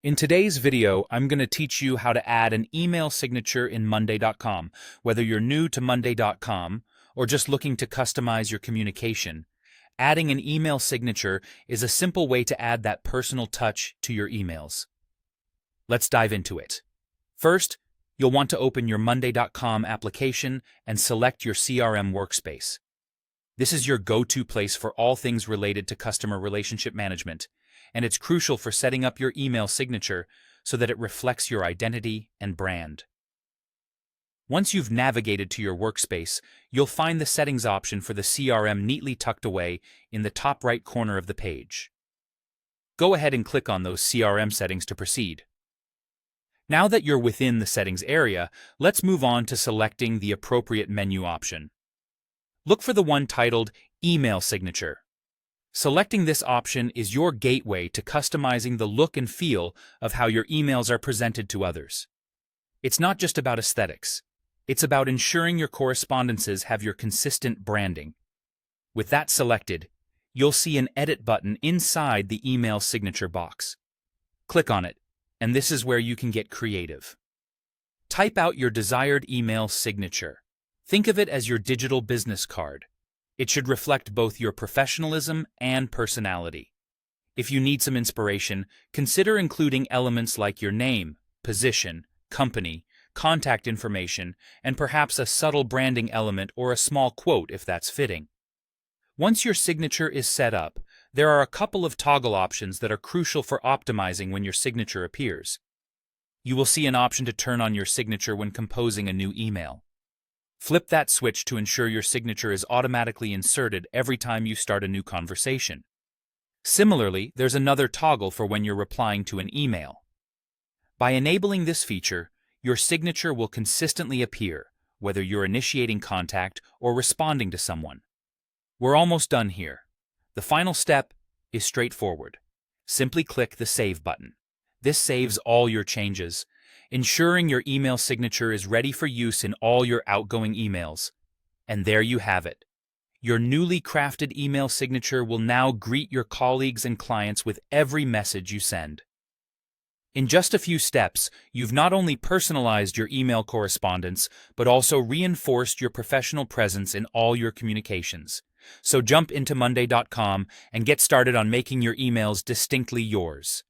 In today's video, I'm going to teach you how to add an email signature in Monday.com. Whether you're new to Monday.com or just looking to customize your communication, adding an email signature is a simple way to add that personal touch to your emails. Let's dive into it. First, you'll want to open your Monday.com application and select your CRM workspace. This is your go-to place for all things related to customer relationship management, and it's crucial for setting up your email signature so that it reflects your identity and brand. Once you've navigated to your workspace, you'll find the settings option for the CRM neatly tucked away in the top right corner of the page. Go ahead and click on those CRM settings to proceed. Now that you're within the settings area, let's move on to selecting the appropriate menu option. Look for the one titled Email Signature. Selecting this option is your gateway to customizing the look and feel of how your emails are presented to others. It's not just about aesthetics. It's about ensuring your correspondences have your consistent branding. With that selected, you'll see an Edit button inside the email signature box. Click on it, and this is where you can get creative. Type out your desired email signature. Think of it as your digital business card. It should reflect both your professionalism and personality. If you need some inspiration, consider including elements like your name, position, company, contact information, and perhaps a subtle branding element or a small quote if that's fitting. Once your signature is set up, there are a couple of toggle options that are crucial for optimizing when your signature appears. You will see an option to turn on your signature when composing a new email. Flip that switch to ensure your signature is automatically inserted every time you start a new conversation. Similarly, there's another toggle for when you're replying to an email. By enabling this feature, your signature will consistently appear, whether you're initiating contact or responding to someone. We're almost done here. The final step is straightforward. Simply click the Save button. This saves all your changes, ensuring your email signature is ready for use in all your outgoing emails. And there you have it. Your newly crafted email signature will now greet your colleagues and clients with every message you send. In just a few steps, you've not only personalized your email correspondence, but also reinforced your professional presence in all your communications. So jump into Monday.com and get started on making your emails distinctly yours.